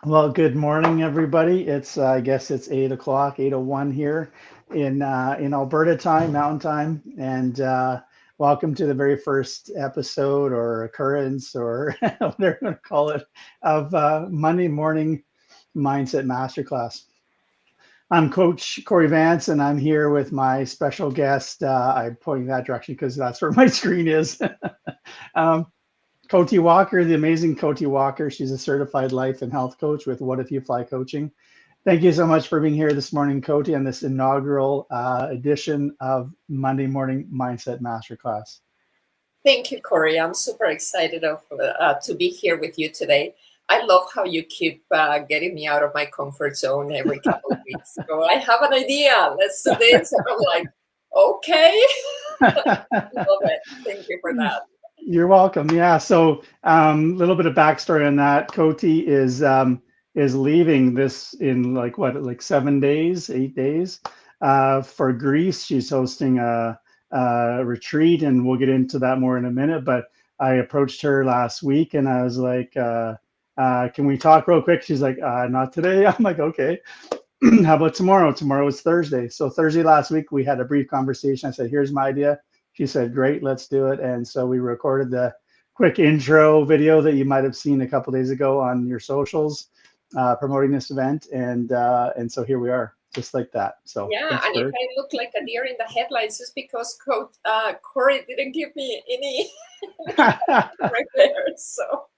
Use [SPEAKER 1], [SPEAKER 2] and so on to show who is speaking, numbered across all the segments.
[SPEAKER 1] Well, good morning, everybody. It's I guess it's 8 o'clock, 8:01 here in Alberta time, Mountain Time, and welcome to the very first episode or occurrence or whatever you want to call it of Monday morning mindset masterclass. I'm Coach Corey Vance, and I'm here with my special guest. I'm pointing that direction because that's where my screen is. um, Coty Walker, the amazing Coty Walker. She's a certified life and health coach with What If You Fly Coaching. Thank you so much for being here this morning, Coty, on this inaugural edition of Monday Morning Mindset Masterclass.
[SPEAKER 2] Thank you, Corey. I'm super excited to be here with you today. I love how you keep getting me out of my comfort zone every couple of weeks. So I have an idea. Let's do this. And I'm like, okay. Love it. Thank you for that.
[SPEAKER 1] You're welcome. Yeah. So, a little bit of backstory on that. Coty is leaving this in like what, like 7 days, 8 days, for Greece. She's hosting a retreat, and we'll get into that more in a minute. But I approached her last week, and I was like, "Can we talk real quick?" She's like, "Not today." I'm like, "Okay." How about tomorrow? Tomorrow is Thursday. So Thursday last week we had a brief conversation. I said, "Here's my idea." She said, "Great, let's do it." And so we recorded the quick intro video that you might have seen a couple days ago on your socials, promoting this event. And so here we are, just like that. So
[SPEAKER 2] Yeah,
[SPEAKER 1] thanks
[SPEAKER 2] and if
[SPEAKER 1] for.
[SPEAKER 2] I look like a deer in the headlights, it's because Corey didn't give me any right there. So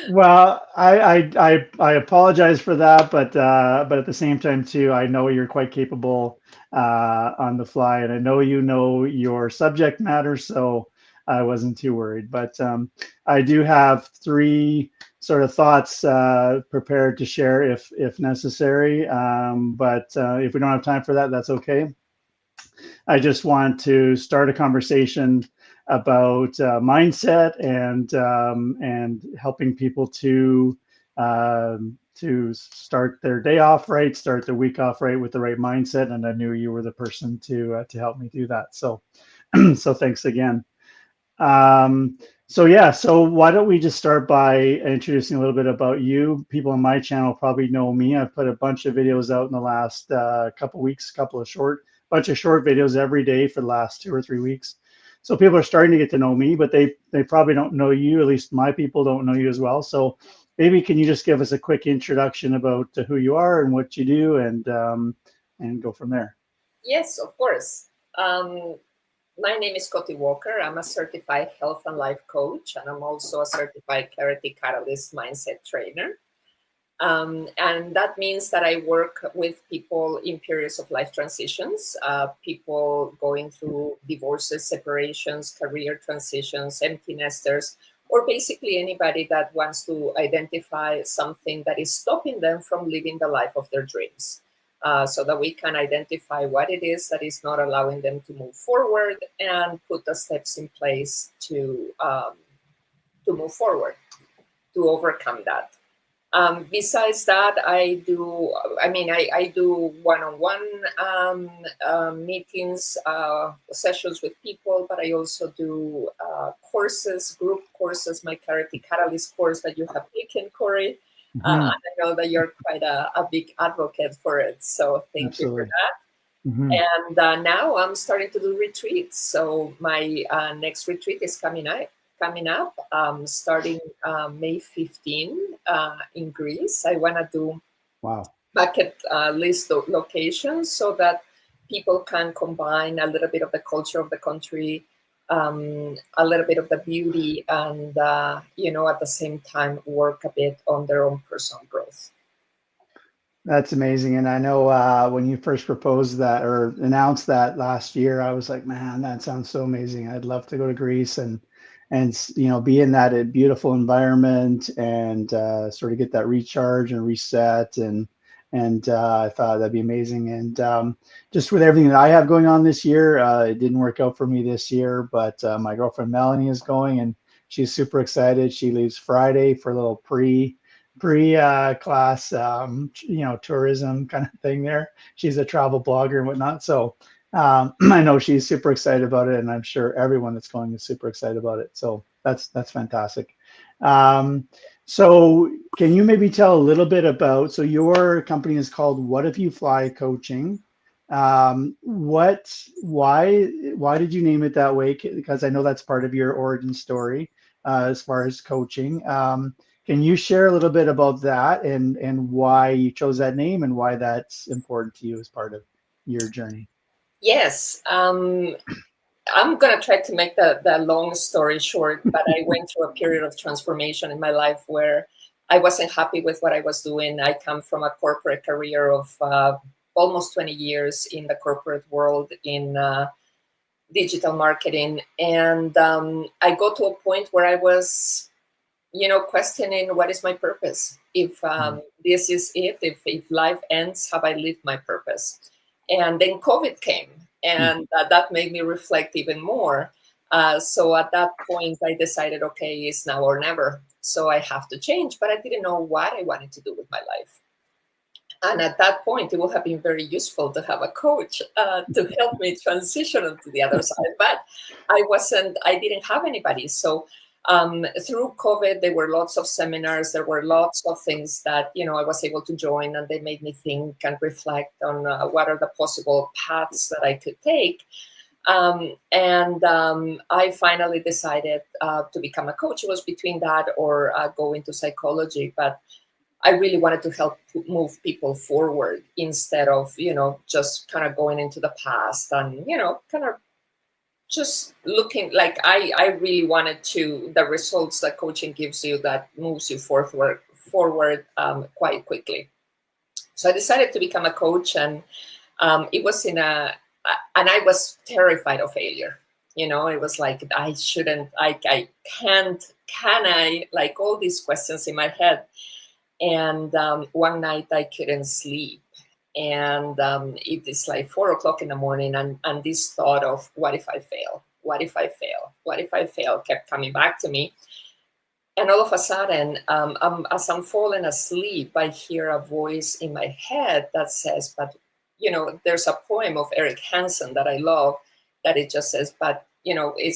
[SPEAKER 1] Well, I apologize for that, but at the same time too, I know you're quite capable on the fly, and I know you know your subject matter, so I wasn't too worried. But I do have three sort of thoughts prepared to share if necessary. But if we don't have time for that, that's okay. I just want to start a conversation about mindset and helping people to start their day off right, start their week off right with the right mindset. And I knew you were the person to help me do that. So so thanks again. So yeah, so why don't we just start by introducing a little bit about you? People on my channel probably know me. I've put a bunch of videos out in the last couple weeks, bunch of short videos every day for the last 2 or 3 weeks. So people are starting to get to know me, but they probably don't know you. At least my people don't know you as well. So maybe can you just give us a quick introduction about who you are and what you do, and go from there.
[SPEAKER 2] yes, of course. Um, My name is Coty Walker. I'm a certified health and life coach, and I'm also a certified clarity catalyst mindset trainer. And that means that I work with people in periods of life transitions, people going through divorces, separations, career transitions, empty nesters, or basically anybody that wants to identify something that is stopping them from living the life of their dreams. So that we can identify what it is that is not allowing them to move forward and put the steps in place to move forward, to overcome that. Besides that, I do one-on-one meetings, sessions with people, but I also do courses, group courses, my Clarity Catalyst course that you have taken, Corey.
[SPEAKER 1] Hmm.
[SPEAKER 2] And I know that you're quite a big advocate for it. So thank you for
[SPEAKER 1] Absolutely.
[SPEAKER 2] that.
[SPEAKER 1] Hmm.
[SPEAKER 2] And now I'm starting to do retreats. So my next retreat is coming up, starting May 15 in Greece. I want to do
[SPEAKER 1] Wow.
[SPEAKER 2] bucket list locations so that people can combine a little bit of the culture of the country, a little bit of the beauty, and at the same time work a bit on their own personal growth.
[SPEAKER 1] That's amazing. And I know when you first proposed that or announced that last year, I was like, man, that sounds so amazing. I'd love to go to Greece and be in that beautiful environment and sort of get that recharge and reset. And I thought that'd be amazing. And just with everything that I have going on this year, it didn't work out for me this year, but my girlfriend Melanie is going, and she's super excited. She leaves Friday for a little pre class tourism kind of thing there. She's a travel blogger and whatnot, so I know she's super excited about it, and I'm sure everyone that's going is super excited about it. So that's fantastic. Um, so can you maybe tell a little bit about, so your company is called What If You Fly Coaching. Why did you name it that way? Because I know that's part of your origin story as far as coaching. Can you share a little bit about that and why you chose that name and why that's important to you as part of your journey?
[SPEAKER 2] Yes. I'm going to try to make the long story short, but I went through a period of transformation in my life where I wasn't happy with what I was doing. I come from a corporate career of almost 20 years in the corporate world in digital marketing. And I got to a point where I was, questioning what is my purpose? If
[SPEAKER 1] Mm,
[SPEAKER 2] this is it, if life ends, have I lived my purpose? And then COVID came,
[SPEAKER 1] mm,
[SPEAKER 2] and that made me reflect even more. So at that point, I decided, okay, it's now or never. So I have to change, but I didn't know what I wanted to do with my life. And at that point, it would have been very useful to have a coach to help me transition onto the other side. But I didn't have anybody. So through COVID, there were lots of seminars, there were lots of things that, I was able to join, and they made me think and reflect on what are the possible paths that I could take. And I finally decided to become a coach. It was between that or go into psychology. But I really wanted to help move people forward instead of, just kind of going into the past and, kind of just looking like I really wanted to, the results that coaching gives you that moves you forward quite quickly. So I decided to become a coach, and it was and I was terrified of failure. It was like, I shouldn't, I can't, can I, like all these questions in my head. And one night I couldn't sleep. And it is like 4 o'clock in the morning. And this thought of, what if I fail? What if I fail? What if I fail kept coming back to me. And all of a sudden, as I'm falling asleep, I hear a voice in my head that says, but, there's a poem of Eric Hansen that I love, that it just says, but, it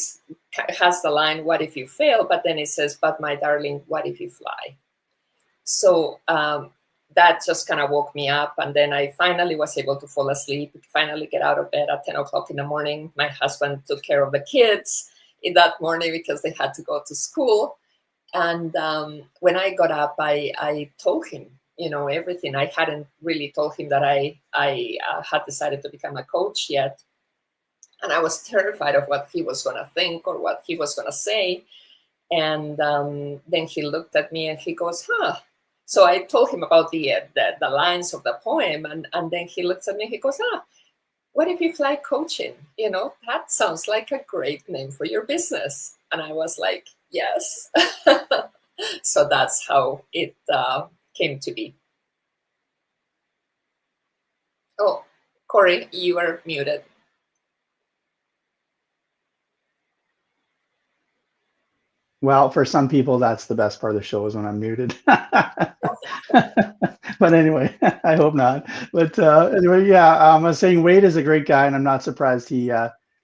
[SPEAKER 2] has the line, what if you fail? But then it says, but my darling, what if you fly? So that just kind of woke me up. And then I finally was able to fall asleep, finally get out of bed at 10 o'clock in the morning. My husband took care of the kids in that morning because they had to go to school. And when I got up, I told him, everything. I hadn't really told him that I had decided to become a coach yet. And I was terrified of what he was going to think or what he was going to say. And then he looked at me and he goes, huh. So I told him about the lines of the poem. And then he looks at me and he goes, what if you fly coaching? That sounds like a great name for your business. And I was like, yes. So that's how it came to be. Oh, Corey, you are muted.
[SPEAKER 1] well, for some people, that's the best part of the show is when I'm muted. But anyway, I hope not. But anyway, yeah, I was saying Wade is a great guy, and I'm not surprised he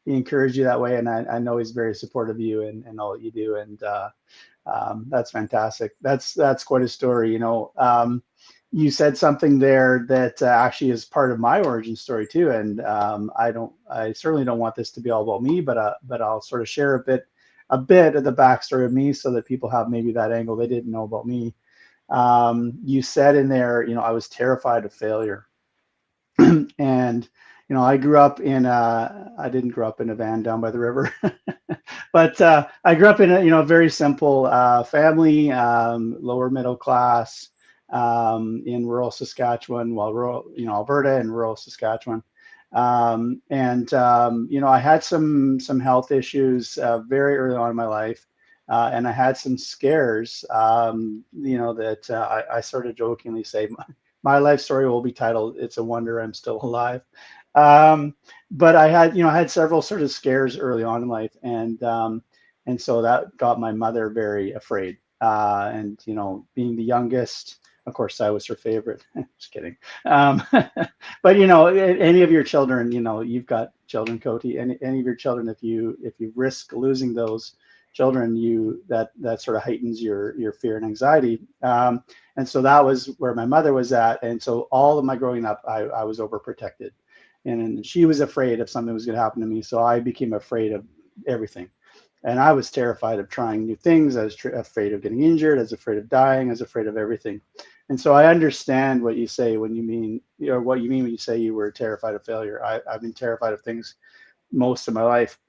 [SPEAKER 1] encouraged you that way. And I know he's very supportive of you and all that you do. And that's fantastic. That's quite a story. You said something there that actually is part of my origin story too. And I certainly don't want this to be all about me, but I'll sort of share a bit of the backstory of me so that people have maybe that angle they didn't know about me. You said in there, I was terrified of failure. And I grew up I didn't grow up in a van down by the river, but I grew up in a very simple family, lower middle class, in rural Saskatchewan, well, rural, Alberta and rural Saskatchewan. And I had some health issues very early on in my life. And I had some scares, that I sort of jokingly say, my life story will be titled "It's a Wonder I'm Still Alive." But I had several sort of scares early on in life, and so that got my mother very afraid. And being the youngest, of course, I was her favorite. Just kidding. But any of your children, you've got children, Cody. Any of your children, if you risk losing those, children, that sort of heightens your fear and anxiety. And so that was where my mother was at. And so all of my growing up, I was overprotected, and she was afraid if something was going to happen to me. So I became afraid of everything. And I was terrified of trying new things. I was afraid of getting injured. I was afraid of dying. I was afraid of everything. And so I understand what you say when you mean, or what you mean when you say you were terrified of failure. I've been terrified of things most of my life.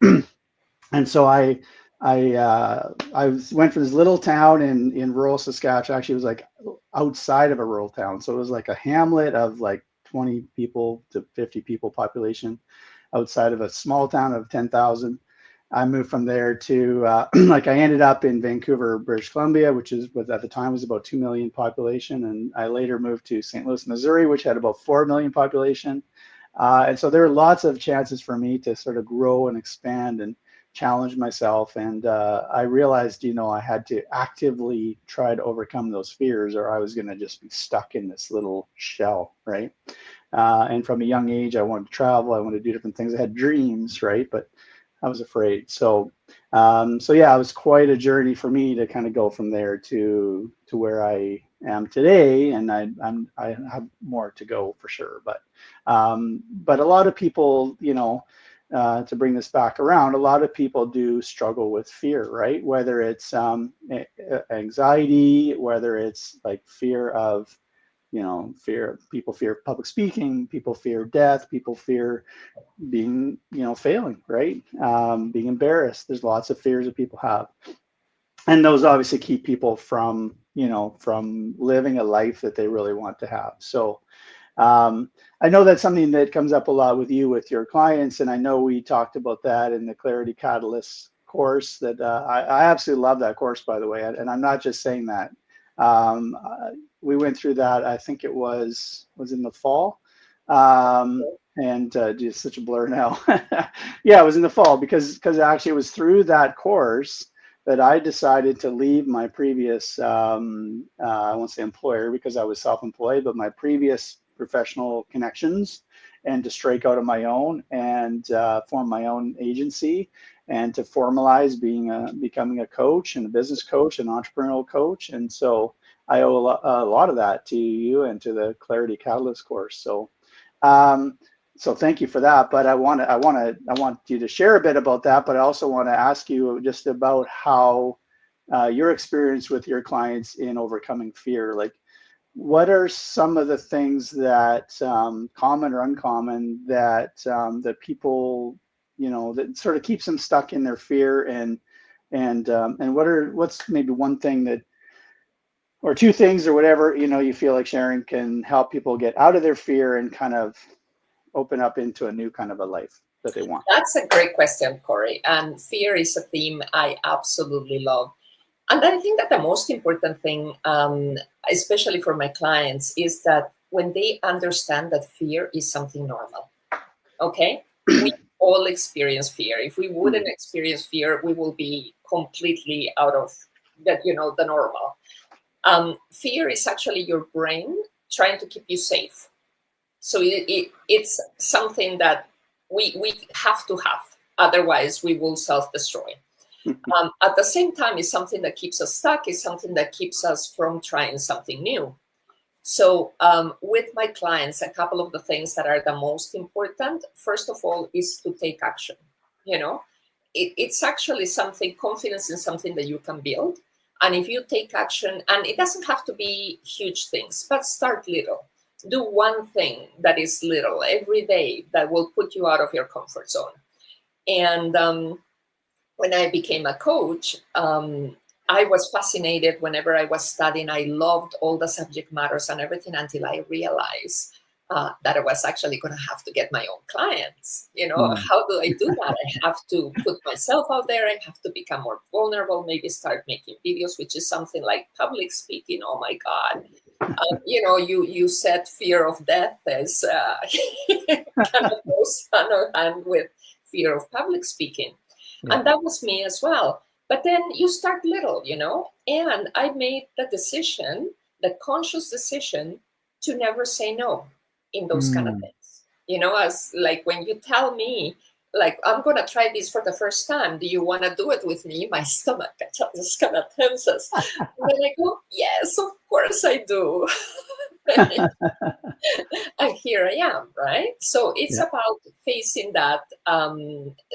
[SPEAKER 1] And so I went from this little town in rural Saskatchewan. Actually, it was like outside of a rural town. So it was like a hamlet of like 20 people to 50 people population outside of a small town of 10,000. I moved from there to like I ended up in Vancouver, British Columbia, which is what at the time was about 2 million population. And I later moved to St. Louis, Missouri, which had about 4 million population. And so there were lots of chances for me to sort of grow and expand and challenge myself. And I realized, I had to actively try to overcome those fears, or I was going to just be stuck in this little shell, right? And from a young age, I wanted to travel. I wanted to do different things. I had dreams, right? But I was afraid. So yeah, it was quite a journey for me to kind of go from there to where I am today, and I have more to go for sure. But a lot of people, to bring this back around, a lot of people do struggle with fear, right? Whether it's anxiety, whether it's like fear of, people fear public speaking, people fear death, people fear being, failing, right? Being embarrassed. There's lots of fears that people have. And those obviously keep people from, from living a life that they really want to have. So I know that's something that comes up a lot with you, with your clients. And I know we talked about that in the Clarity Catalyst course that I absolutely love that course, by the way. And I'm not just saying that. We went through that. I think it was in the fall. And just such a blur now. Yeah, it was in the fall because actually it was through that course that I decided to leave my previous, I won't say employer because I was self-employed, but my previous professional connections, and to strike out on my own and form my own agency, and to formalize becoming a coach and a business coach, an entrepreneurial coach. And so I owe a lot of that to you and to the Clarity Catalyst course. So thank you for that. But I want you to share a bit about that. But I also want to ask you just about how your experience with your clients in overcoming fear. Like, what are some of the things that common or uncommon that that people, that sort of keeps them stuck in their fear, and what's maybe one thing that, or two things or whatever, you feel like sharing can help people get out of their fear and kind of open up into a new kind of a life that they want?
[SPEAKER 2] That's a great question, Corey. And fear is a theme I absolutely love. And I think that the most important thing, especially for my clients, is that when they understand that fear is something normal, okay? We all experience fear. If we wouldn't experience fear, we will be completely out of that, the normal. Fear is actually your brain trying to keep you safe. So it's something that we have to have. Otherwise, we will self-destroy. At the same time, it's something that keeps us stuck. It's something that keeps us from trying something new. So with my clients, a couple of the things that are the most important, first of all, is to take action. It's actually something, confidence in something that you can build. And if you take action, and it doesn't have to be huge things, but start little. Do one thing that is little every day that will put you out of your comfort zone. And when I became a coach, I was fascinated whenever I was studying. I loved all the subject matters and everything until I realized that I was actually going to have to get my own clients. How do I do that? I have to put myself out there. I have to become more vulnerable, maybe start making videos, which is something like public speaking. Oh my God. You said fear of death as kind of goes hand in hand with fear of public speaking. Yeah. And that was me as well. But then you start little, and I made the conscious decision to never say no in those kind of things. As like when you tell me, like, I'm gonna try this for the first time. Do you want to do it with me? My stomach just kind of tenses. And then I go, yes, of course I do. And here I am, right? So it's
[SPEAKER 1] Yeah.
[SPEAKER 2] about facing that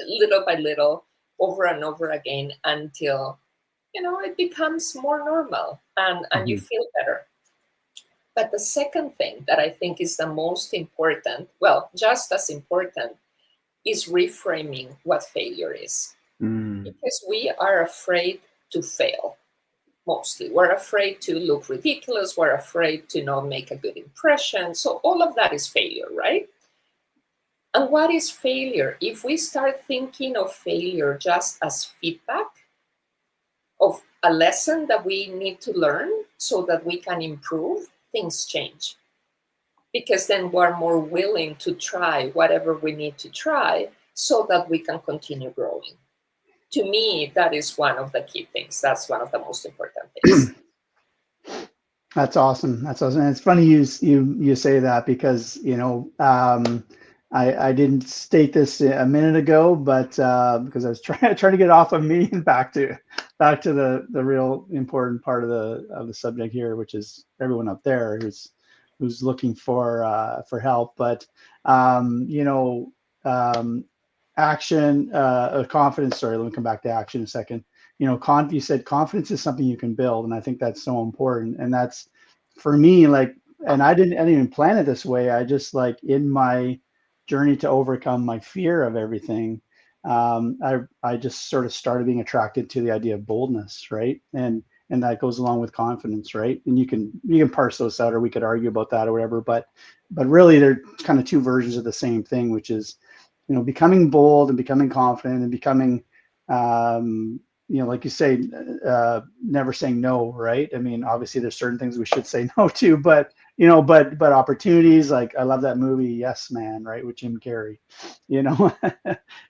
[SPEAKER 2] little by little, over and over again, until it becomes more normal, and you
[SPEAKER 1] Mhm.
[SPEAKER 2] feel better. But the second thing that I think is the most important, well, just as important, is reframing what failure is.
[SPEAKER 1] Mm.
[SPEAKER 2] Because we are afraid to fail, mostly. We're afraid to look ridiculous. We're afraid to not make a good impression. So all of that is failure, right? And what is failure? If we start thinking of failure just as feedback of a lesson that we need to learn so that we can improve, things change. Because then we're more willing to try whatever we need to try so that we can continue growing. To me, that is one of the key things. That's one of the most important things.
[SPEAKER 1] That's awesome. That's awesome. And it's funny you say that because I didn't state this a minute ago, but because I was trying to get off of me and back to the real important part of the subject here, which is everyone up there who's looking for help. But you know, um, action, confidence. Sorry, let me come back to action in a second. You said confidence is something you can build, and I think that's so important. And that's for me, like, and I didn't even plan it this way. I just like in my journey to overcome my fear of everything, I just sort of started being attracted to the idea of boldness, right? And that goes along with confidence, right? And you can parse those out, or we could argue about that or whatever. But really, they're kind of two versions of the same thing, which is becoming bold and becoming confident and becoming, like you say, never saying no, right? I mean, obviously there's certain things we should say no to, but opportunities, like I love that movie, Yes Man, right? With Jim Carrey, you know,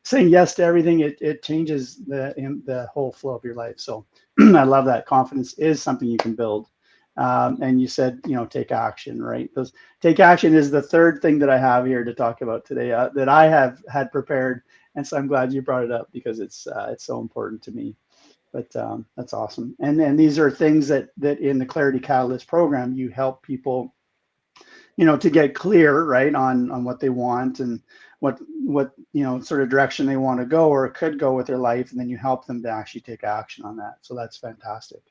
[SPEAKER 1] saying yes to everything, it changes the whole flow of your life. So I love that confidence is something you can build. And you said, take action, right? Those take action is the third thing that I have here to talk about today that I have had prepared, and so I'm glad you brought it up because it's so important to me. But that's awesome. And then these are things that in the Clarity Catalyst program you help people, to get clear, right, on what they want and what sort of direction they want to go or could go with their life, and then you help them to actually take action on that. So that's fantastic.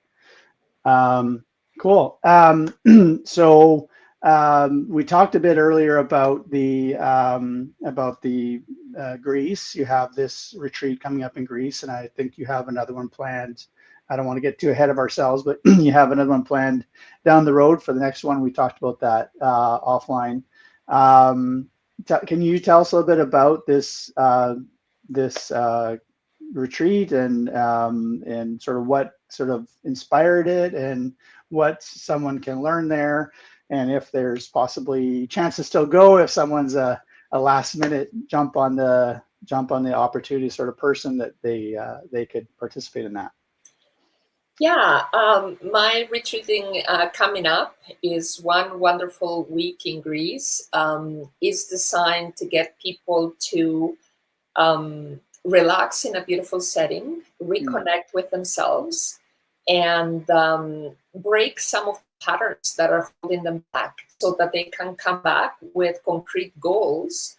[SPEAKER 1] Um, cool. So we talked a bit earlier about the Greece. You have this retreat coming up in Greece, and I think you have another one planned. I don't want to get too ahead of ourselves, but you have another one planned down the road for the next one. We talked about that offline. Um, can you tell us a little bit about this retreat and sort of what sort of inspired it and what someone can learn there, and if there's possibly chance to still go if someone's a last minute jump on the opportunity sort of person that they could participate in that.
[SPEAKER 2] Yeah, my retreating coming up is one wonderful week in Greece. Is designed to get people to relax in a beautiful setting,
[SPEAKER 1] Mm.
[SPEAKER 2] reconnect with themselves, and break some of the patterns that are holding them back so that they can come back with concrete goals,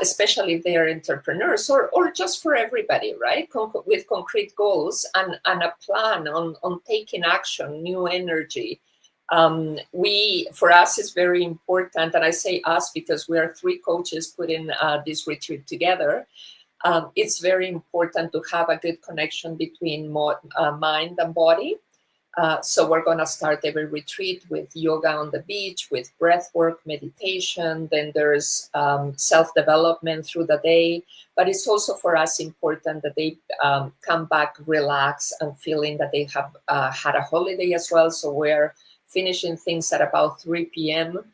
[SPEAKER 2] especially if they are entrepreneurs or just for everybody, right? With concrete goals and a plan on taking action, new energy. For us, it's very important, and I say us because we are three coaches putting this retreat together. It's very important to have a good connection between mind and body. So we're going to start every retreat with yoga on the beach, with breath work, meditation. Then there's self-development through the day. But it's also for us important that they come back relaxed and feeling that they have had a holiday as well. So we're finishing things at about 3 p.m.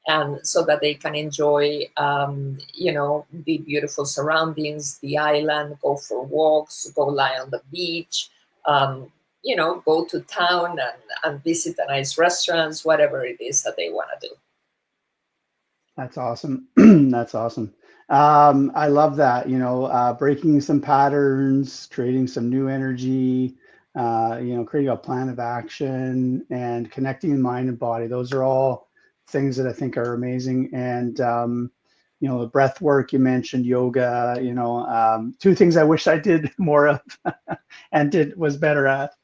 [SPEAKER 2] and so that they can enjoy, the beautiful surroundings, the island, go for walks, go lie on the beach, go to town and visit a nice restaurants, whatever it is that they want to do.
[SPEAKER 1] That's awesome. That's awesome. I love that, breaking some patterns, creating some new energy, creating a plan of action and connecting mind and body. Those are all things that I think are amazing. And, the breath work you mentioned, yoga, two things I wish I did more of and was better at.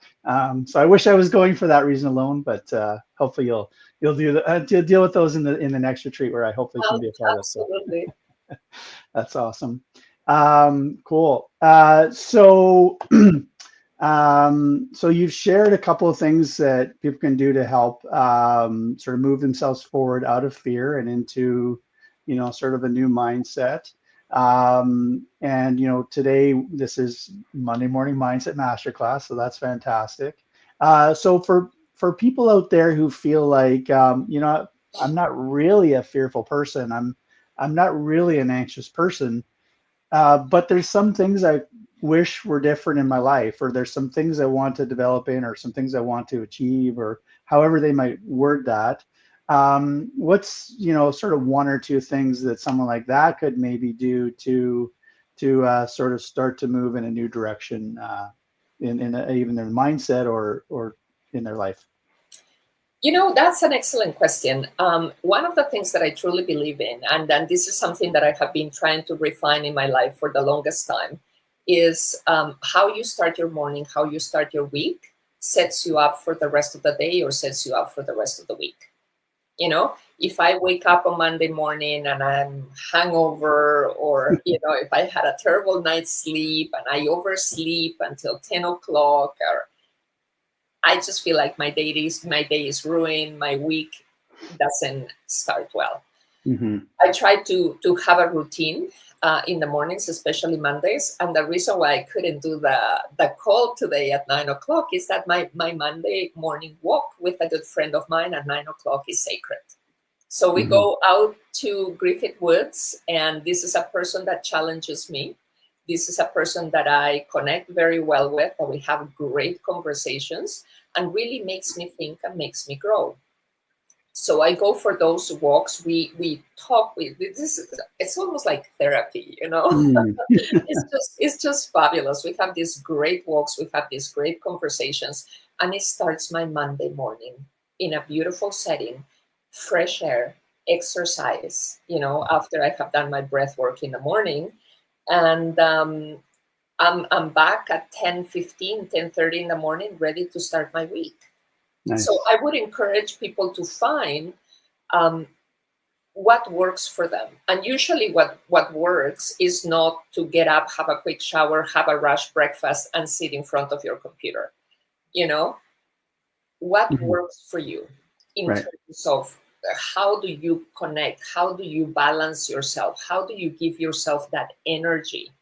[SPEAKER 1] So I wish I was going for that reason alone, but hopefully you'll deal with those in the next retreat where I hopefully can be a part of. So
[SPEAKER 2] Absolutely.
[SPEAKER 1] that's awesome. Cool. So you've shared a couple of things that people can do to help sort of move themselves forward out of fear and into, sort of a new mindset. And today this is Monday Morning Mindset Masterclass, so that's fantastic. So for people out there who feel like, I'm not really a fearful person. I'm not really an anxious person, but there's some things I wish were different in my life, or there's some things I want to develop in, or some things I want to achieve, or however they might word that. What's sort of one or two things that someone like that could maybe do to sort of start to move in a new direction in even their mindset or in their life?
[SPEAKER 2] That's an excellent question. One of the things that I truly believe in, and this is something that I have been trying to refine in my life for the longest time, is how you start your morning, how you start your week sets you up for the rest of the day or sets you up for the rest of the week. If I wake up on Monday morning and I'm hungover, or, if I had a terrible night's sleep and I oversleep until 10 o'clock, or I just feel like my day is ruined. My week doesn't start well.
[SPEAKER 1] Mm-hmm.
[SPEAKER 2] I try to have a routine in the mornings, especially Mondays. And the reason why I couldn't do the call today at 9 o'clock is that my Monday morning walk with a good friend of mine at 9 o'clock is sacred. So we
[SPEAKER 1] Mm-hmm.
[SPEAKER 2] go out to Griffith Woods, and this is a person that challenges me. This is a person that I connect very well with, and we have great conversations, and really makes me think and makes me grow. So I go for those walks. We talk. It's almost like therapy.
[SPEAKER 1] Mm.
[SPEAKER 2] It's just fabulous. We have these great walks. We have these great conversations, and it starts my Monday morning in a beautiful setting, fresh air, exercise. After I have done my breath work in the morning, and I'm back at 10:15, 10:30 in the morning, ready to start my week. So
[SPEAKER 1] Nice.
[SPEAKER 2] I would encourage people to find um, what works for them. And usually what works is not to get up, have a quick shower, have a rush breakfast, and sit in front of your computer. You know, what
[SPEAKER 1] Mm-hmm.
[SPEAKER 2] works for you in
[SPEAKER 1] Right.
[SPEAKER 2] terms of how do you connect? How do you balance yourself? How do you give yourself that energy,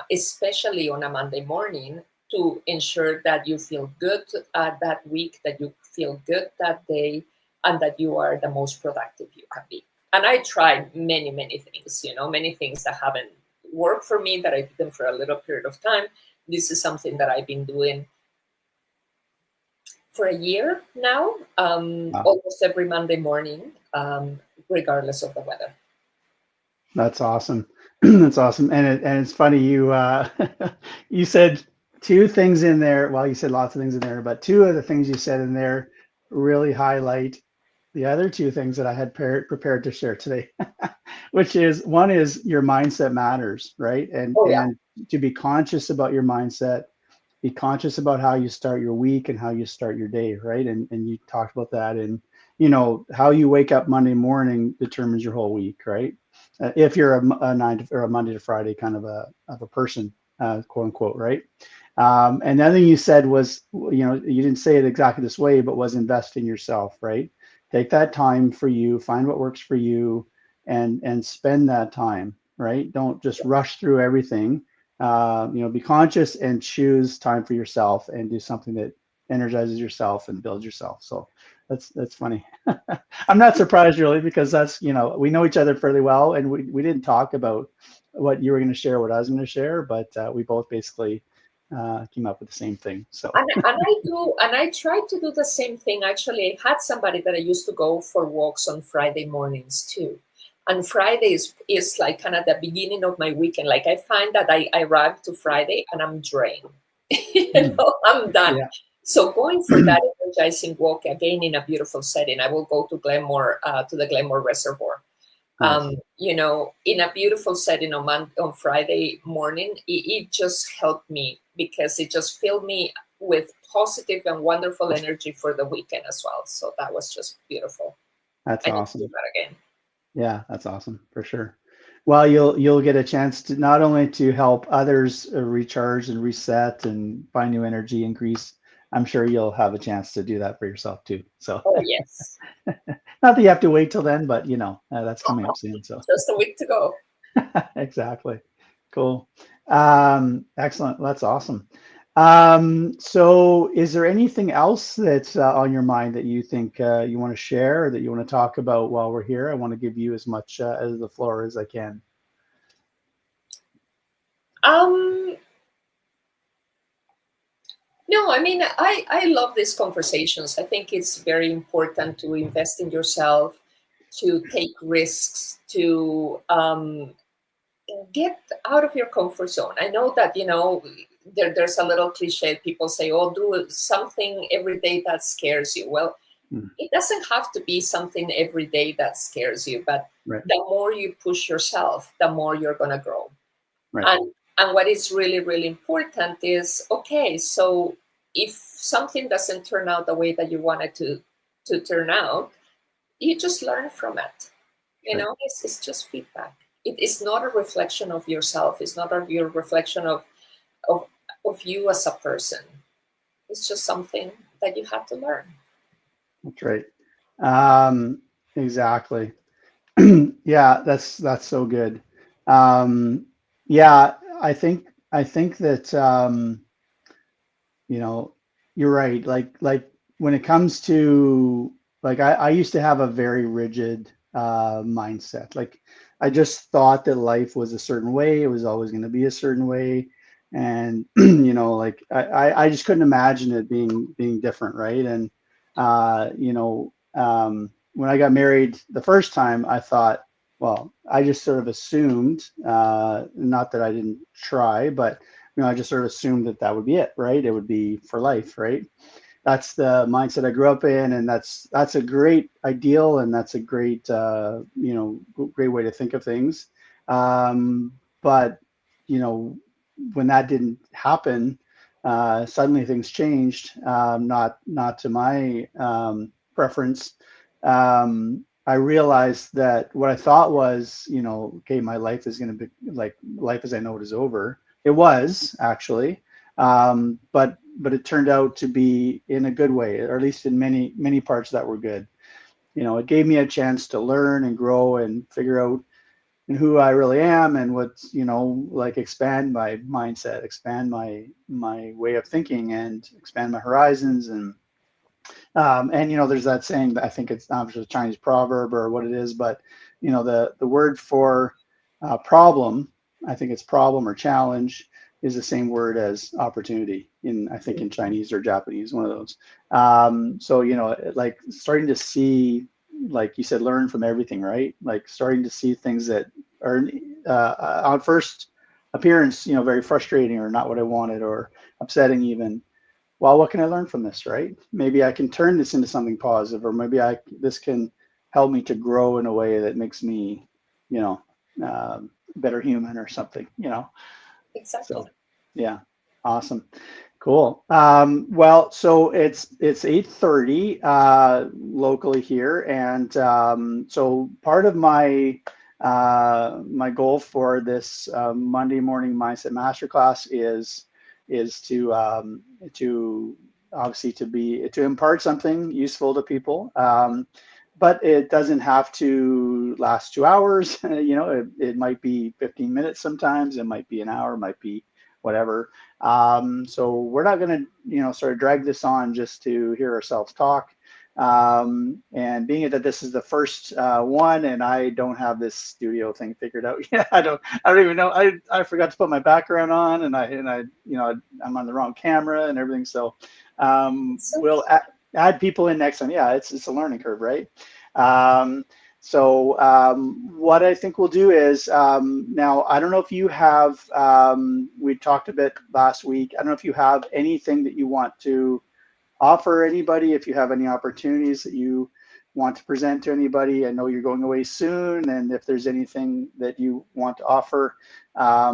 [SPEAKER 2] especially on a Monday morning, to ensure that you feel good that week, that you feel good that day, and that you are the most productive you can be? And I tried many, many things, many things that haven't worked for me, that I did them for a little period of time. This is something that I've been doing for a year now,
[SPEAKER 1] Wow.
[SPEAKER 2] almost every Monday morning, regardless of the weather.
[SPEAKER 1] That's awesome. That's awesome. And it's funny you said two things in there. Well, you said lots of things in there, but two of the things you said in there really highlight the other two things that I had prepared to share today, which is one is your mindset matters, right? And
[SPEAKER 2] Oh, yeah.
[SPEAKER 1] and to be conscious about your mindset, be conscious about how you start your week and how you start your day, right? And you talked about that, and how you wake up Monday morning determines your whole week, right? If you're a or a Monday to Friday kind of a person, quote unquote, right? And the other thing you said was, you didn't say it exactly this way, but was invest in yourself, right? Take that time for you, find what works for you, and spend that time, right? Don't just rush through everything. Be conscious and choose time for yourself and do something that energizes yourself and builds yourself. So that's funny. I'm not surprised really, because that's, we know each other fairly well, and we didn't talk about what you were going to share, what I was going to share, but we both basically came up with the same thing. So
[SPEAKER 2] And I try to do the same thing. Actually, I had somebody that I used to go for walks on Friday mornings too. And Friday is like kind of the beginning of my weekend. Like I find that I arrive to Friday and I'm drained.
[SPEAKER 1] Mm.
[SPEAKER 2] I'm done.
[SPEAKER 1] Yeah.
[SPEAKER 2] So going for that energizing walk again in a beautiful setting, I will go to Glenmore, to the Glenmore Reservoir.
[SPEAKER 1] Nice.
[SPEAKER 2] In a beautiful setting on Friday morning, it just helped me because it just filled me with positive and wonderful energy for the weekend as well. So that was just beautiful.
[SPEAKER 1] That's
[SPEAKER 2] I need to do
[SPEAKER 1] awesome.
[SPEAKER 2] that again.
[SPEAKER 1] Yeah, that's awesome for sure. Well, you'll get a chance to not only to help others recharge and reset and find new energy increase. I'm sure you'll have a chance to do that for yourself too. So
[SPEAKER 2] Oh, yes.
[SPEAKER 1] not that you have to wait till then, but that's coming up soon. So
[SPEAKER 2] Just a week to go.
[SPEAKER 1] exactly. Cool. Excellent. That's awesome. So is there anything else that's on your mind that you think you want to share or that you want to talk about while we're here? I want to give you as much as the floor as I can.
[SPEAKER 2] Um, no, I mean, I love these conversations. I think it's very important to invest in yourself, to take risks, to get out of your comfort zone. I know that, there's a little cliche. People say, oh, do something every day that scares you. Well,
[SPEAKER 1] Mm,
[SPEAKER 2] it doesn't have to be something every day that scares you, but
[SPEAKER 1] right,
[SPEAKER 2] the more you push yourself, the more you're going to grow.
[SPEAKER 1] right,
[SPEAKER 2] And what is really, really important is, okay, so if something doesn't turn out the way that you wanted to turn out, you just learn from it.
[SPEAKER 1] sure.
[SPEAKER 2] It's just feedback. It is not a reflection of yourself. It's not your reflection of of you as a person. It's just something that you have to learn.
[SPEAKER 1] That's right. Um, exactly. Yeah, that's so good. Um, yeah, I think that you know, you're right. Like when it comes to like I used to have a very rigid mindset. Like I just thought that life was a certain way. It was always going to be a certain way. And like I just couldn't imagine it being different, right? And when I got married the first time, I thought, well, I just sort of assumed, not that I didn't try, but I just sort of assumed that that would be it, right? It would be for life, right? That's the mindset I grew up in, and that's a great ideal, and that's a great great way to think of things. But you know, when that didn't happen, suddenly things changed. Not to my preference. I realized that what I thought was, okay, my life is going to be like life as I know it is over. It was actually, but it turned out to be in a good way, or at least in many parts that were good. It gave me a chance to learn and grow and figure out who I really am and what's like expand my mindset, expand my way of thinking, and expand my horizons. And there's that saying that I think it's not just a Chinese proverb or what it is, but the word for problem, I think it's problem or challenge, is the same word as opportunity I think in Chinese or Japanese, one of those. So like starting to see, like you said, learn from everything, right? Like starting to see things that are on first appearance, very frustrating or not what I wanted or upsetting even. Well, what can I learn from this, right? Maybe I can turn this into something positive, or maybe this can help me to grow in a way that makes me, you know, better human or something,
[SPEAKER 2] Exactly.
[SPEAKER 1] So, yeah, awesome, cool. Well, so it's 8:30 locally here, and so part of my goal for this Monday morning mindset masterclass is to obviously to impart something useful to people. But it doesn't have to last 2 hours. It might be 15 minutes sometimes. It might be an hour. It might be whatever. So we're not going to sort of drag this on just to hear ourselves talk. And being that this is the first one, and I don't have this studio thing figured out yet. I don't even know. I forgot to put my background on, and I'm on the wrong camera and everything. So
[SPEAKER 2] It's okay.
[SPEAKER 1] we'll add people in next time. Yeah, it's a learning curve, right? Um, So what I think we'll do is now, I don't know if you have, we talked a bit last week. I don't know if you have anything that you want to offer anybody, if you have any opportunities that you want to present to anybody. I know you're going away soon, and if there's anything that you want to offer, I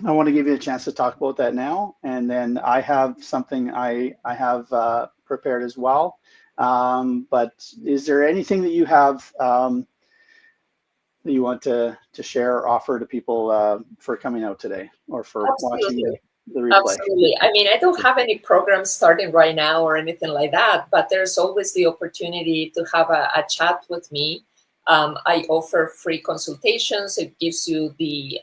[SPEAKER 1] want to give you a chance to talk about that now. And then I have something I have prepared as well. But is there anything that you have that you want to share or offer to people for coming out today or for watching
[SPEAKER 2] Absolutely.
[SPEAKER 1] the replay?
[SPEAKER 2] Absolutely. I mean, I don't have any programs starting right now or anything like that, but there's always the opportunity to have a chat with me. I offer free consultations. It gives you the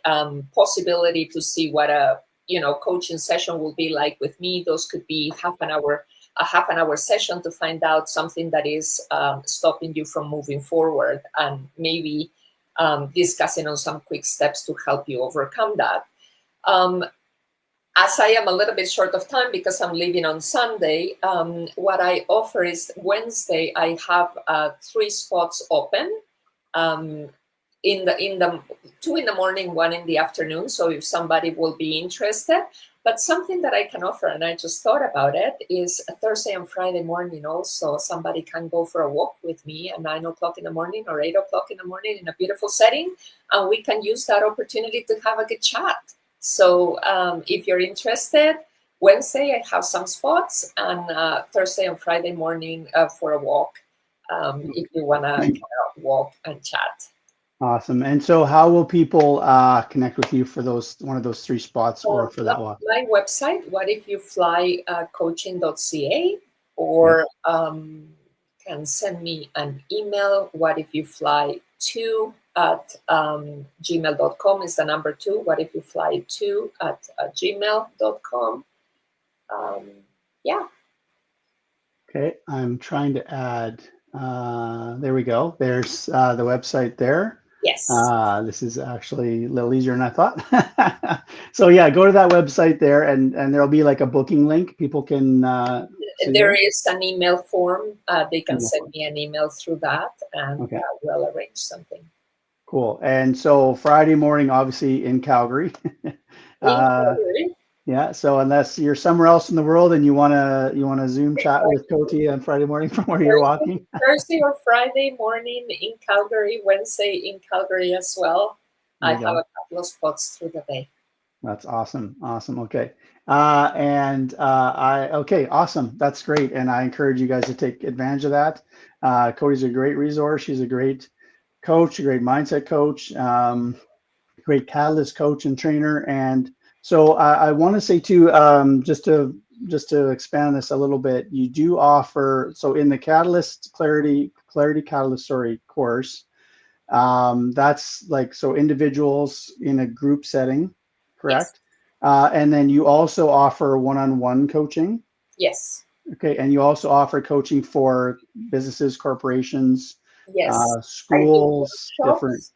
[SPEAKER 2] possibility to see what a coaching session will be like with me. Those could be a half an hour session to find out something that is stopping you from moving forward, and maybe discussing on some quick steps to help you overcome that. As I am a little bit short of time because I'm leaving on Sunday, what I offer is Wednesday. I have 3 spots open. In the 2 in the morning, 1 in the afternoon. So if somebody will be interested, but something that I can offer, and I just thought about it, is a Thursday and Friday morning. Also, somebody can go for a walk with me at 9 o'clock in the morning or 8 o'clock in the morning in a beautiful setting, and we can use that opportunity to have a good chat. So if you're interested, Wednesday I have some spots, and Thursday and Friday morning for a walk. If you want to walk and chat.
[SPEAKER 1] Awesome. And so how will people connect with you for one of those 3 spots or for that walk?
[SPEAKER 2] My website, whatifyoufly.coaching.ca, or can send me an email, whatifyoufly2@gmail.com is the number 2, whatifyoufly2@gmail.com. Yeah.
[SPEAKER 1] Okay, I'm trying to add, there we go. There's the website there.
[SPEAKER 2] Yes.
[SPEAKER 1] This is actually a little easier than I thought. So yeah, go to that website there, and there'll be like a booking link. People can.
[SPEAKER 2] There is an email form. They can send me an email through that, and we'll arrange something.
[SPEAKER 1] Cool. And so Friday morning, obviously in Calgary. Yeah. So unless you're somewhere else in the world and you wanna Zoom chat with Koti on Friday morning from where you're walking.
[SPEAKER 2] Thursday or Friday morning in Calgary, Wednesday in Calgary as well. I have a couple of spots through the day.
[SPEAKER 1] That's awesome. Awesome. Okay. Awesome. That's great. And I encourage you guys to take advantage of that. Koti's a great resource. She's a great coach, a great mindset coach, great catalyst coach and trainer. And so I want to say too, just to expand this a little bit, you do offer, so in the Clarity Catalyst course, that's like, so individuals in a group setting, correct? Yes. And then you also offer one-on-one coaching.
[SPEAKER 2] Yes.
[SPEAKER 1] Okay, and you also offer coaching for businesses, corporations, schools, different.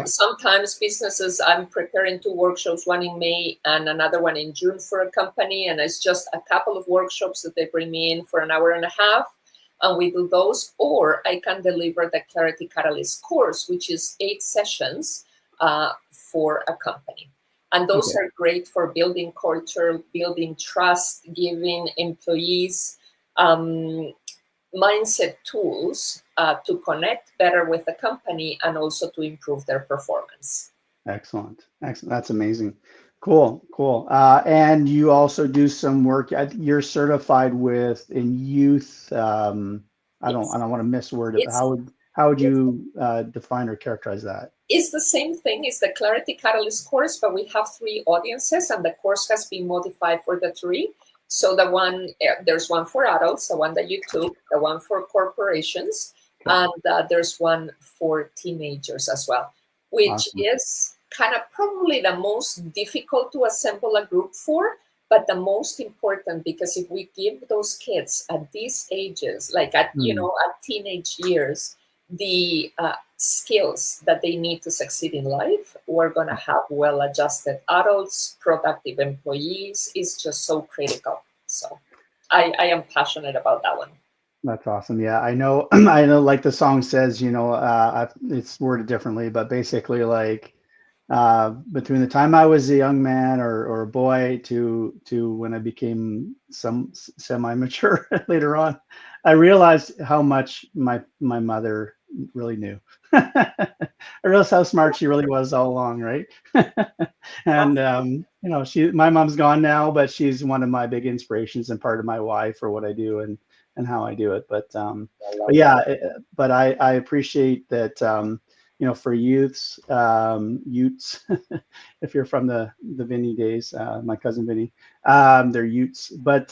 [SPEAKER 2] Sometimes businesses, I'm preparing 2 workshops, one in May and another one in June for a company. And it's just a couple of workshops that they bring me in for an hour and a half. And we do those, or I can deliver the Clarity Catalyst course, which is 8 sessions for a company. And those are great for building culture, building trust, giving employees mindset tools to connect better with the company and also to improve their performance.
[SPEAKER 1] Excellent. That's amazing. Cool. And you also do some work. You're certified in youth. I don't want to misword it. How would you define or characterize that?
[SPEAKER 2] It's the same thing. It's the Clarity Catalyst course, but we have 3 audiences, and the course has been modified for the 3. So there's one for adults, the one that you took, the one for corporations, and there's one for teenagers as well, which is kind of probably the most difficult to assemble a group for, but the most important, because if we give those kids at these ages, like at teenage years, the skills that they need to succeed in life, we're going to have well-adjusted adults, productive employees. Is just so critical. So I am passionate about that one.
[SPEAKER 1] That's awesome. Yeah, I know. I know. Like the song says, it's worded differently, but basically, like between the time I was a young man or a boy to when I became some semi-mature later on, I realized how much my mother really knew. I realized how smart she really was all along, right? And my mom's gone now, but she's one of my big inspirations and part of my why for what I do and how I do it.
[SPEAKER 2] I
[SPEAKER 1] But
[SPEAKER 2] love that.
[SPEAKER 1] yeah, but I appreciate that. For Utes, if you're from the Vinny days, my cousin Vinny, they're Utes. But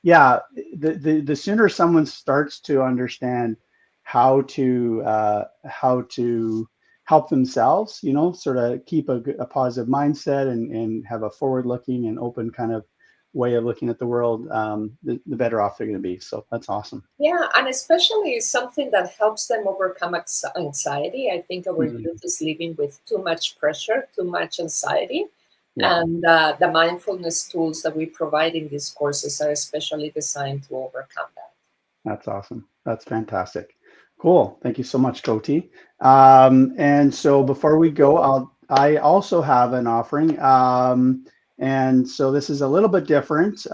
[SPEAKER 1] yeah, the sooner someone starts to understand how to help themselves, sort of keep a positive mindset and have a forward-looking and open kind of way of looking at the world, the better off they're going to be. So that's awesome.
[SPEAKER 2] Yeah, and especially something that helps them overcome anxiety. I think our
[SPEAKER 1] Mhm.
[SPEAKER 2] youth is living with too much pressure, too much anxiety.
[SPEAKER 1] Yeah.
[SPEAKER 2] And the mindfulness tools that we provide in these courses are especially designed to overcome that.
[SPEAKER 1] That's awesome. That's fantastic. Cool. Thank you so much, Koti. And so before we go, I also have an offering. And so this is a little bit different.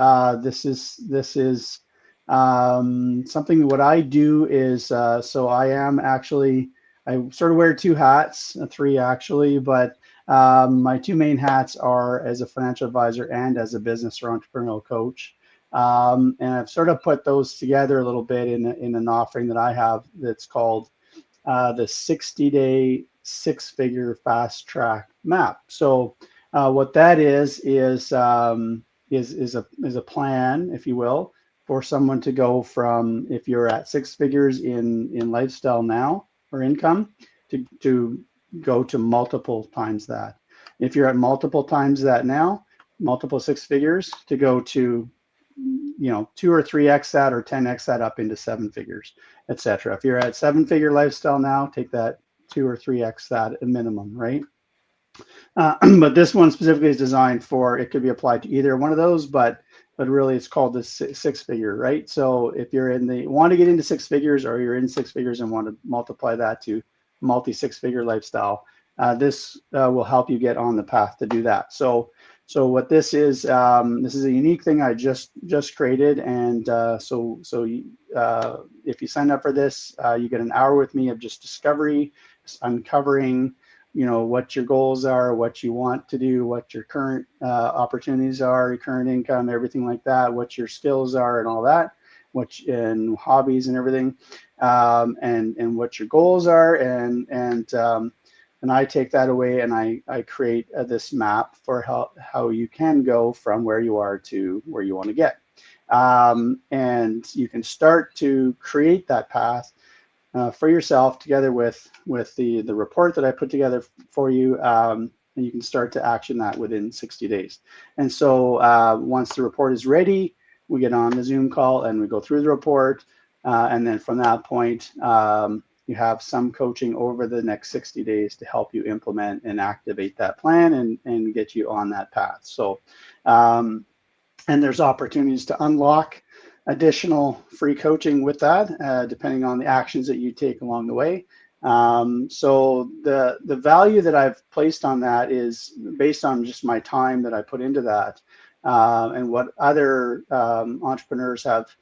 [SPEAKER 1] This is something. What I do is so I am actually I sort of wear two hats, three actually, but my two main hats are as a financial advisor and as a business or entrepreneurial coach. And I've sort of put those together a little bit in an offering that I have that's called the 60-day six-figure fast track map. So what that is a plan, if you will, for someone to go from, if you're at six figures in lifestyle now or income, to go to multiple times that. If you're at multiple times that now, multiple six figures, to go to 2 or 3x that or 10x that up into seven figures, etc. If you're at seven-figure lifestyle now, take that 2 or 3x that at minimum, right? But this one specifically is designed for, it could be applied to either one of those, but really it's called the six figure, right? So if you're want to get into six figures, or you're in six figures and want to multiply that to multi six figure lifestyle, this will help you get on the path to do that. So what this is a unique thing I just created, and if you sign up for this, you get an hour with me of just discovery, just uncovering what your goals are, what you want to do, what your current opportunities are, your current income, everything like that, what your skills are and all that, and hobbies and everything, and what your goals are, and I take that away and I create this map for how you can go from where you are to where you want to get. And you can start to create that path for yourself together with the report that I put together for you. And you can start to action that within 60 days. And so once the report is ready, we get on the Zoom call and we go through the report. And then from that point, you have some coaching over the next 60 days to help you implement and activate that plan and get you on that path. So and there's opportunities to unlock additional free coaching with that, depending on the actions that you take along the way. So the value that I've placed on that is based on just my time that I put into that, and what other entrepreneurs have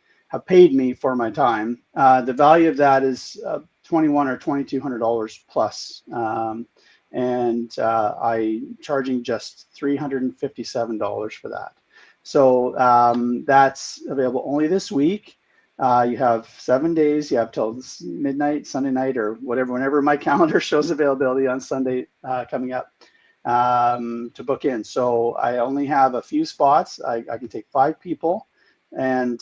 [SPEAKER 1] paid me for my time. The value of that is $2,100 or $2,200 plus. And I charging just $357 for that. So that's available only this week. You have 7 days. You have till midnight, Sunday night, or whatever, whenever my calendar shows availability on Sunday coming up, to book in. So I only have a few spots. I can take 5 people, and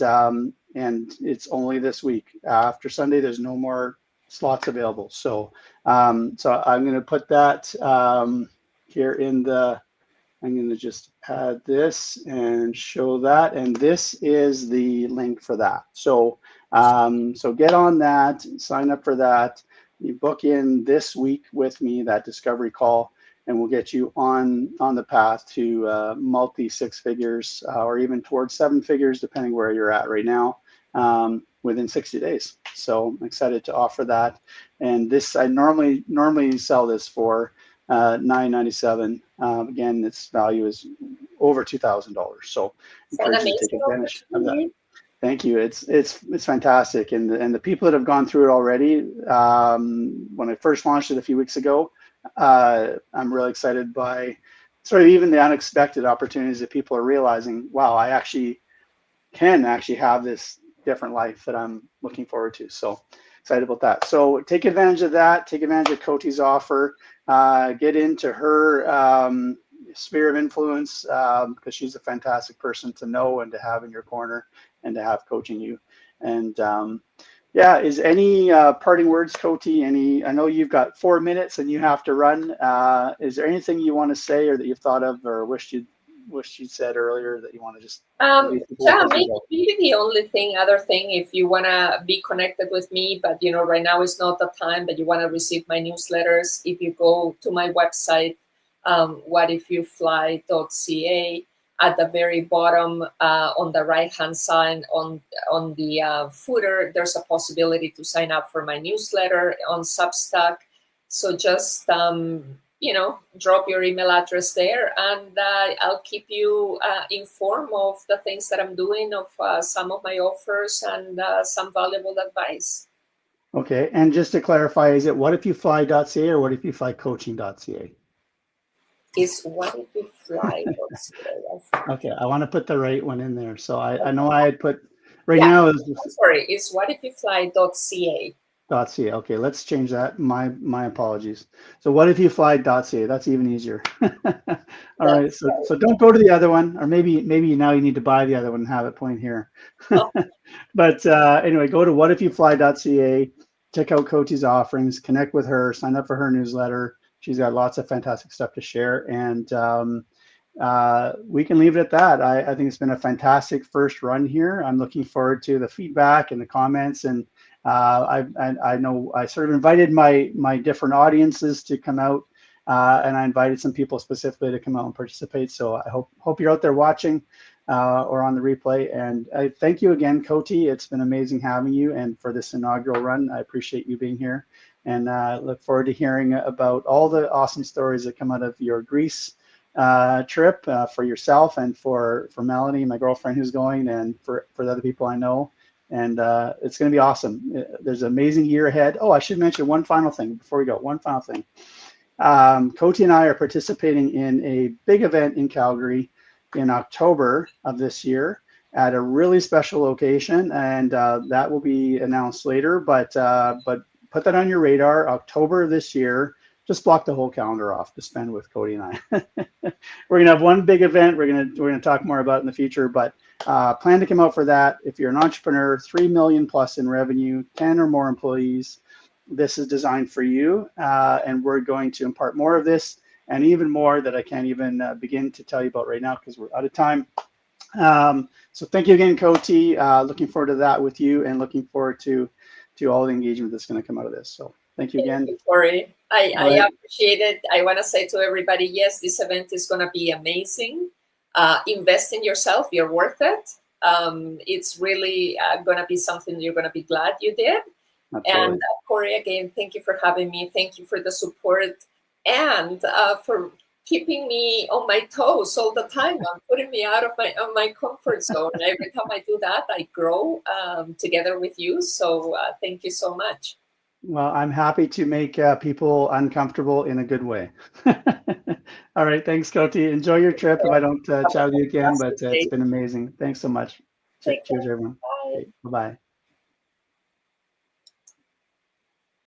[SPEAKER 1] it's only this week. After Sunday, there's no more slots available. So I'm going to put that here in the. I'm going to just add this and show that. And this is the link for that. So get on that, sign up for that. You book in this week with me, that discovery call, and we'll get you on the path to multi six figures, or even towards seven figures, depending where you're at right now. within 60 days. So I'm excited to offer that. And this, I normally sell this for $997. Again, its value is over $2,000. So
[SPEAKER 2] It's an
[SPEAKER 1] encourage you to take
[SPEAKER 2] amazing
[SPEAKER 1] advantage of that.
[SPEAKER 2] opportunity.
[SPEAKER 1] Thank you. It's fantastic, and the people that have gone through it already. When I first launched it a few weeks ago, I'm really excited by sort of even the unexpected opportunities that people are realizing. Wow, I actually can actually have this different life that I'm looking forward to. So excited about that. So take advantage of that. Take advantage of Coty's offer. Get into her sphere of influence because she's a fantastic person to know and to have in your corner and to have coaching you. And yeah, is any parting words, Coty? I know you've got 4 minutes and you have to run. Is there anything you want to say or that you've thought of or wished you'd said earlier that you want to just leave people with
[SPEAKER 2] Yeah,
[SPEAKER 1] as we go?
[SPEAKER 2] maybe the other thing, if you want to be connected with me, but right now is not the time, but you want to receive my newsletters, if you go to my website, whatifyoufly.ca, at the very bottom, on the right-hand side, on the footer, there's a possibility to sign up for my newsletter on Substack. So just drop your email address there, and I'll keep you informed of the things that I'm doing, of some of my offers, and some valuable advice.
[SPEAKER 1] Okay, and just to clarify, is it whatifyoufly.ca or whatifyouflycoaching.ca?
[SPEAKER 2] Is whatifyoufly.ca.
[SPEAKER 1] Okay, I want to put the right one in there. So I know I had put right
[SPEAKER 2] Yeah,
[SPEAKER 1] now is
[SPEAKER 2] I'm sorry. It's whatifyoufly.ca.
[SPEAKER 1] .ca. Okay, let's change that. My apologies. So whatifyoufly.ca. That's even easier. All right.
[SPEAKER 2] That's
[SPEAKER 1] So don't go to the other one, or maybe now you need to buy the other one and have it point here.
[SPEAKER 2] right.
[SPEAKER 1] But anyway, go to whatifyoufly.ca. Check out Coty's offerings. Connect with her. Sign up for her newsletter. She's got lots of fantastic stuff to share, and we can leave it at that. I think it's been a fantastic first run here. I'm looking forward to the feedback and the comments, and I know I sort of invited my different audiences to come out, and I invited some people specifically to come out and participate. So I hope you're out there watching or on the replay. And I thank you again, Coty. It's been amazing having you, and for this inaugural run, I appreciate you being here, and look forward to hearing about all the awesome stories that come out of your Greece trip for yourself and for Melanie, my girlfriend who's going, and for the other people I know. And it's going to be awesome. There's an amazing year ahead. Oh, I should mention one final thing before we go. One final thing. Coty and I are participating in a big event in Calgary in October of this year at a really special location, and that will be announced later. But put that on your radar. October of this year. Just block the whole calendar off to spend with Coty and I. We're gonna have one big event. We're gonna talk more about it in the future, but plan to come out for that. If you're an entrepreneur, 3 million plus in revenue, 10 or more employees, this is designed for you. And we're going to impart more of this and even more that I can't even begin to tell you about right now because we're out of time. So thank you again, Coty. Looking forward to that with you, and looking forward to all the engagement that's going to come out of this. So thank you again.
[SPEAKER 2] Thank you, Corey. I appreciate it. I want to say to everybody, yes, this event is going to be amazing. Invest in yourself. You're worth it. It's really going to be something you're going to be glad you did. Absolutely. And Corey, again, thank you for having me. Thank you for the support, and for keeping me on my toes all the time and putting me out of my comfort zone. Every time I do that, I grow together with you. So thank you so much.
[SPEAKER 1] Well, I'm happy to make people uncomfortable in a good way. All right. Thanks, Coty. Enjoy your trip if I don't chat with you again, but it's been amazing. Thanks so much. Cheers, everyone.
[SPEAKER 2] Bye.
[SPEAKER 1] Okay, bye-bye.